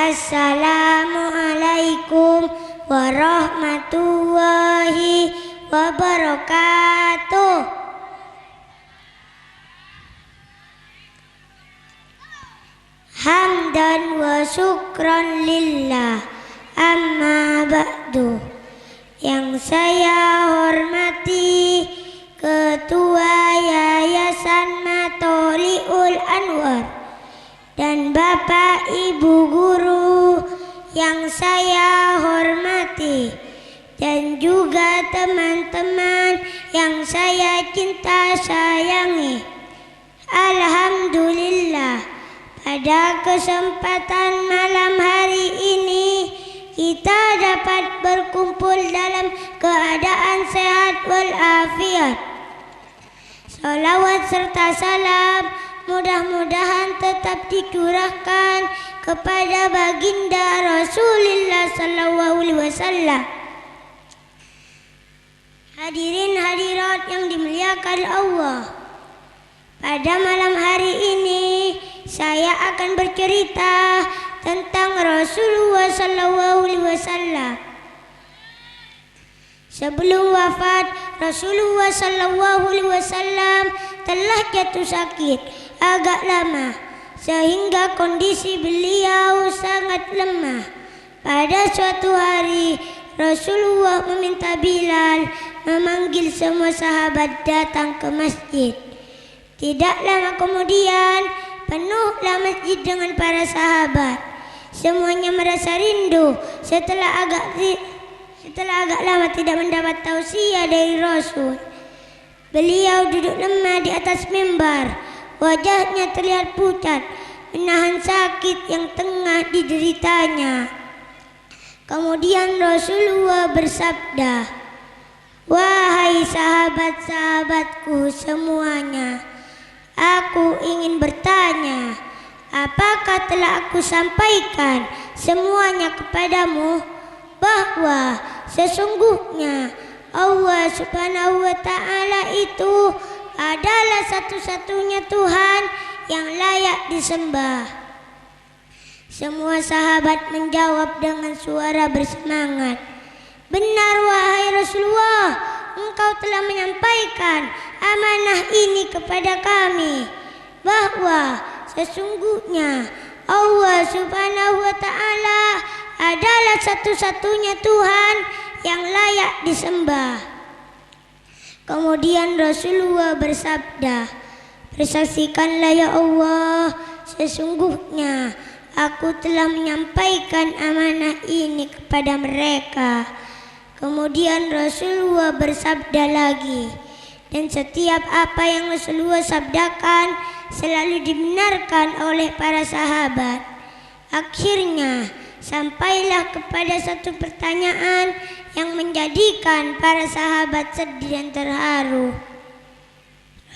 Assalamualaikum warahmatullahi wabarakatuh. Hamdan wa syukran lillah, amma ba'du. Yang saya hormati Ketua Yayasan Matoliul Anwar dan Bapak Ibu Guru yang saya hormati, dan juga teman-teman yang saya cinta sayangi. Alhamdulillah, pada kesempatan malam hari ini kita dapat berkumpul dalam keadaan sehat walafiat. Salawat serta salam mudah-mudahan tetap dicurahkan kepada baginda Rasulullah sallallahu alaihi wasallam. Hadirin hadirat yang dimuliakan Allah, pada malam hari ini saya akan bercerita tentang Rasulullah sallallahu alaihi wasallam. Sebelum wafat, Rasulullah sallallahu alaihi wasallam telah jatuh sakit agak lama, sehingga kondisi beliau sangat lemah. Pada suatu hari, Rasulullah meminta Bilal memanggil semua sahabat datang ke masjid. Tidak lama kemudian, penuhlah masjid dengan para sahabat. Semuanya merasa rindu setelah agak lama tidak mendapat tausiah dari Rasul. Beliau duduk lemah di atas mimbar. Wajahnya terlihat pucat, menahan sakit yang tengah dideritanya. Kemudian Rasulullah bersabda, "Wahai sahabat-sahabatku semuanya, aku ingin bertanya, apakah telah aku sampaikan semuanya kepadamu, bahwa sesungguhnya Allah Subhanahu wa Ta'ala itu adalah satu-satunya Tuhan yang layak disembah?" Semua sahabat menjawab dengan suara bersemangat, "Benar wahai Rasulullah, engkau telah menyampaikan amanah ini kepada kami, bahwa sesungguhnya Allah Subhanahu wa Ta'ala adalah satu-satunya Tuhan yang layak disembah." Kemudian Rasulullah bersabda, "Bersaksikanlah ya Allah, sesungguhnya aku telah menyampaikan amanah ini kepada mereka." Kemudian Rasulullah bersabda lagi, dan setiap apa yang Rasulullah sabdakan selalu dibenarkan oleh para sahabat. Akhirnya sampailah kepada satu pertanyaan yang menjadikan para sahabat sedih dan terharu.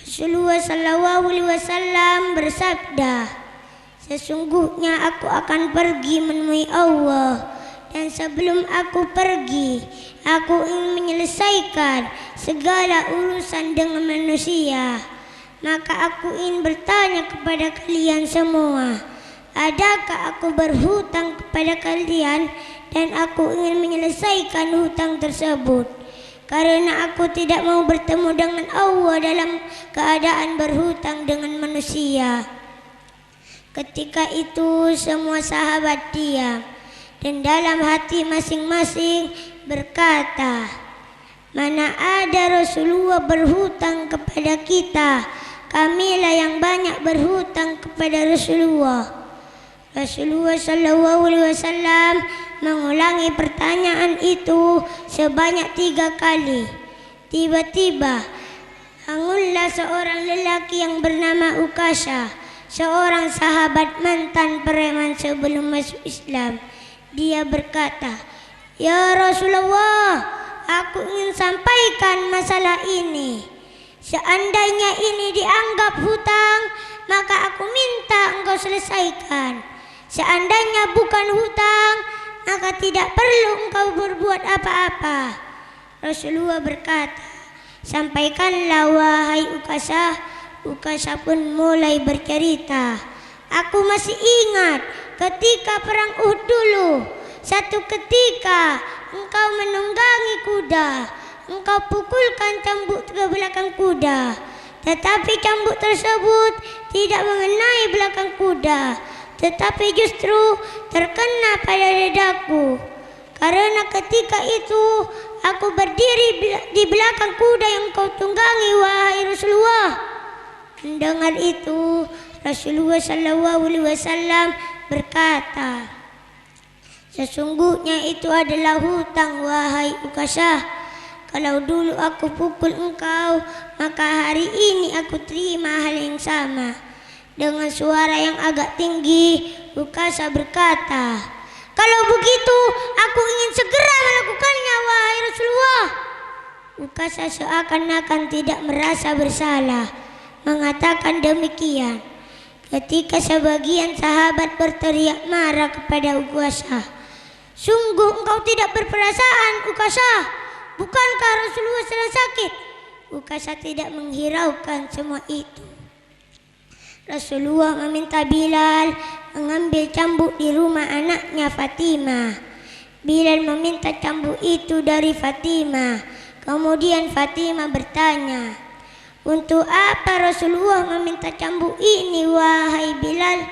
Rasulullah sallallahu alaihi wasallam bersabda, "Sesungguhnya aku akan pergi menemui Allah, dan sebelum aku pergi, aku ingin menyelesaikan segala urusan dengan manusia. Maka aku ingin bertanya kepada kalian semua, adakah aku berhutang kepada kalian, dan aku ingin menyelesaikan hutang tersebut, karena aku tidak mau bertemu dengan Allah dalam keadaan berhutang dengan manusia." Ketika itu semua sahabat diam, dan dalam hati masing-masing berkata, "Mana ada Rasulullah berhutang kepada kita, kamilah yang banyak berhutang kepada Rasulullah." Rasulullah sallallahu alaihi wasallam mengulangi pertanyaan itu sebanyak 3 kali. Tiba-tiba bangunlah seorang lelaki yang bernama Ukasha, seorang sahabat mantan preman sebelum masuk Islam. Dia berkata, "Ya Rasulullah, aku ingin sampaikan masalah ini. Seandainya ini dianggap hutang, maka aku minta engkau selesaikan. Seandainya bukan hutang, maka tidak perlu engkau berbuat apa-apa." Rasulullah berkata, "Sampaikanlah wahai Ukasha." Ukasha pun mulai bercerita, "Aku masih ingat ketika perang Uhud dulu. Satu ketika engkau menunggangi kuda, engkau pukulkan cambuk ke belakang kuda, tetapi cambuk tersebut tidak mengenai belakang kuda, tetapi justru terkena pada dadaku. Karena ketika itu aku berdiri di belakang kuda yang kau tunggangi, wahai Rasulullah. Mendengar itu, Rasulullah SAW berkata, sesungguhnya itu adalah hutang, wahai Ukasah. Kalau dulu aku pukul engkau, maka hari ini aku terima hal yang sama. Dengan suara yang agak tinggi, Ukasah berkata, kalau begitu aku ingin segera melakukannya, wahai Rasulullah. Ukasah seakan-akan tidak merasa bersalah mengatakan demikian. Ketika sebagian sahabat berteriak marah kepada Ukasah, sungguh engkau tidak berperasaan, Ukasah. Bukankah Rasulullah sedang sakit? Ukasah tidak menghiraukan semua itu. Rasulullah meminta Bilal mengambil cambuk di rumah anaknya Fatimah. Bilal meminta cambuk itu dari Fatimah. Kemudian Fatimah bertanya, untuk apa Rasulullah meminta cambuk ini, wahai Bilal?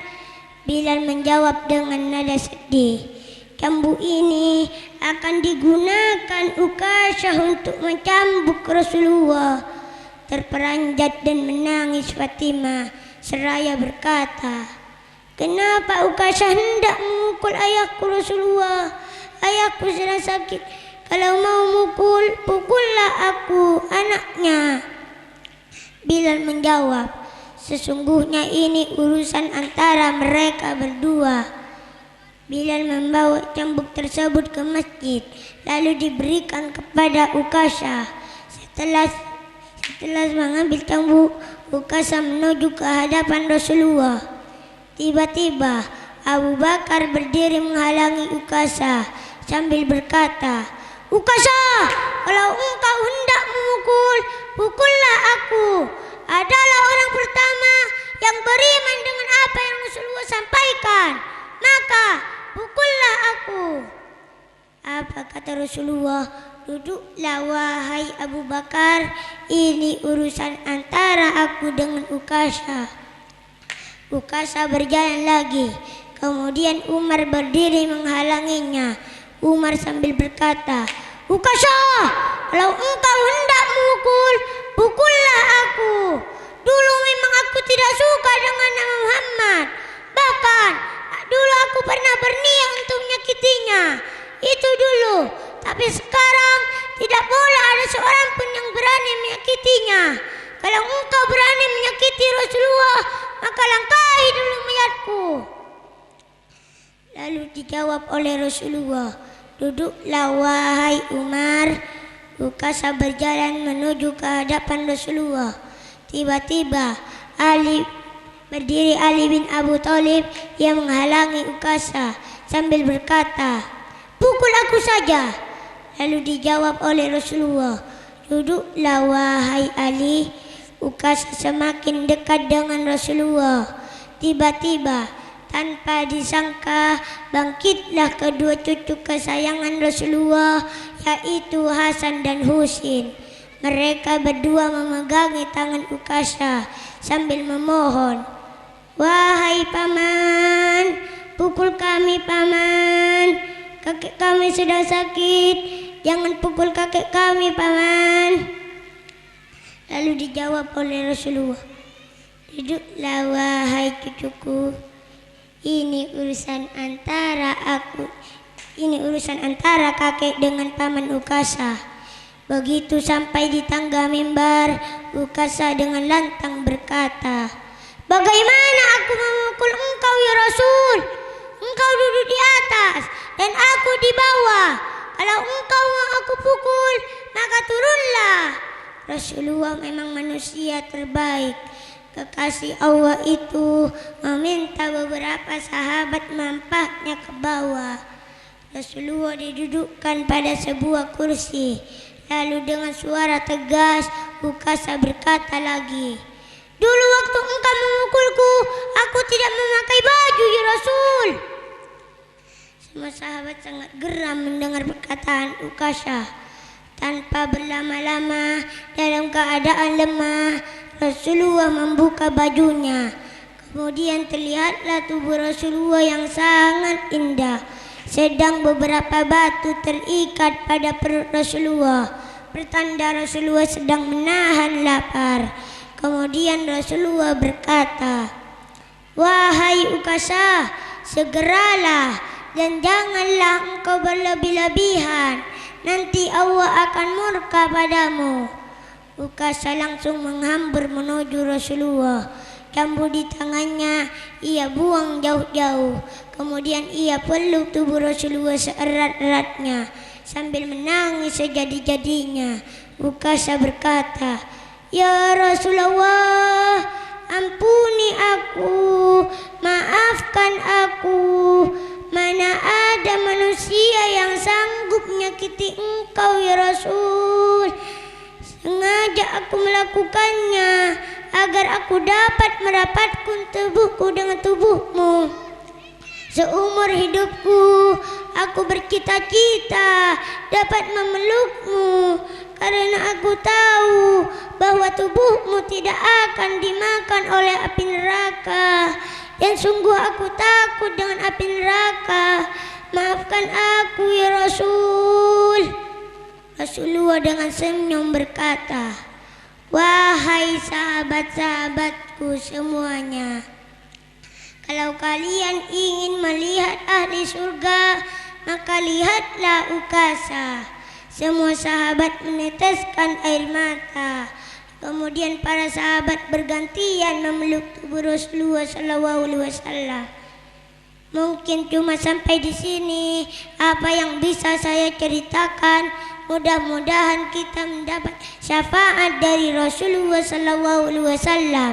Bilal menjawab dengan nada sedih, cambuk ini akan digunakan Ukasah untuk mencambuk Rasulullah. Terperanjat dan menangis Fatimah seraya berkata, kenapa Ukasah hendak memukul ayahku Rasulullah? Ayahku sedang sakit. Kalau mau mukul, pukullah aku, anaknya. Bilal menjawab, sesungguhnya ini urusan antara mereka berdua. Bilal membawa cambuk tersebut ke masjid, lalu diberikan kepada Ukasah. Setelah mengambil cambuk, Ukasah menuju ke hadapan Rasulullah. Tiba-tiba Abu Bakar berdiri menghalangi Ukasah sambil berkata, Ukasah, kalau engkau hendak memukul, pukullah aku. Adalah orang pertama yang beriman dengan apa yang Rasulullah sampaikan. Maka pukullah aku. Apa kata Rasulullah? Duduklah wahai Abu Bakar, ini urusan antara aku dengan Ukasah. Ukasah berjalan lagi. Kemudian Umar berdiri menghalanginya. Umar sambil berkata, Ukasah, kalau engkau hendak memukul, pukullah aku. Dulu memang aku tidak suka dengan nama Muhammad. Bahkan dulu aku pernah berniat untuk menyakitinya. Itu dulu. Tapi sekarang tidak boleh ada seorang pun yang berani menyakitinya. Kalau engkau berani menyakiti Rasulullah, maka langkahi dulu mayatku. Lalu dijawab oleh Rasulullah, duduklah wahai Umar. Ukasah berjalan menuju ke hadapan Rasulullah. Tiba-tiba berdiri Ali bin Abu Thalib yang menghalangi Ukasah sambil berkata, pukul aku saja. Lalu dijawab oleh Rasulullah, duduklah wahai Ali. Ukasah semakin dekat dengan Rasulullah. Tiba-tiba tanpa disangka bangkitlah kedua cucu kesayangan Rasulullah, yaitu Hasan dan Husin. Mereka berdua memegangi tangan Ukasah sambil memohon, wahai paman, pukul kami paman, kakek kami sudah sakit, jangan pukul kakek kami paman. Lalu dijawab oleh Rasulullah, duduklah wahai cucuku, ini urusan antara kakek dengan paman Ukasah. Begitu sampai di tangga mimbar, Ukasah dengan lantang berkata, bagaimana aku memukul engkau ya Rasul? Engkau duduk di atas dan aku di bawah. Kalau engkau mau aku pukul, maka turunlah. Rasulullah memang manusia terbaik. Kekasih Allah itu meminta beberapa sahabat menampaknya ke bawah. Rasulullah didudukkan pada sebuah kursi. Lalu dengan suara tegas, Ukasah berkata lagi, dulu waktu engkau memukulku, aku tidak memakai baju ya Rasul. Semua sahabat sangat geram mendengar perkataan Ukasyah. Tanpa berlama-lama, dalam keadaan lemah, Rasulullah membuka bajunya. Kemudian terlihatlah tubuh Rasulullah yang sangat indah. Sedang beberapa batu terikat pada perut Rasulullah, pertanda Rasulullah sedang menahan lapar. Kemudian Rasulullah berkata, "Wahai Ukasyah, segeralah dan janganlah engkau berlebih-lebihan, nanti Allah akan murka padamu." Ukasyah langsung menghambur menuju Rasulullah. Jambu di tangannya ia buang jauh-jauh. Kemudian ia peluk tubuh Rasulullah seerat-eratnya sambil menangis sejadi-jadinya. Ukasyah berkata, "Ya Rasulullah, ampuni aku, maafkan aku. Mana ada manusia yang sanggup menyakiti engkau ya Rasul. Sengaja aku melakukannya agar aku dapat merapatkan tubuhku dengan tubuhmu. Seumur hidupku aku bercita-cita dapat memelukmu, karena aku tahu bahwa tubuhmu tidak akan dimakan oleh api neraka. Dan sungguh aku takut dengan api neraka. Maafkan aku ya Rasul." Rasulullah dengan senyum berkata, "Wahai sahabat-sahabatku semuanya, kalau kalian ingin melihat ahli surga, maka lihatlah Ukasyah." Semua sahabat meneteskan air mata. Kemudian para sahabat bergantian memeluk tubuh Rasulullah SAW. Mungkin cuma sampai di sini apa yang bisa saya ceritakan. Mudah-mudahan kita mendapat syafaat dari Rasulullah SAW.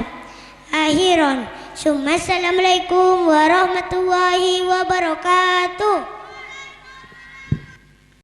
Akhiran, assalamualaikum warahmatullahi wabarakatuh.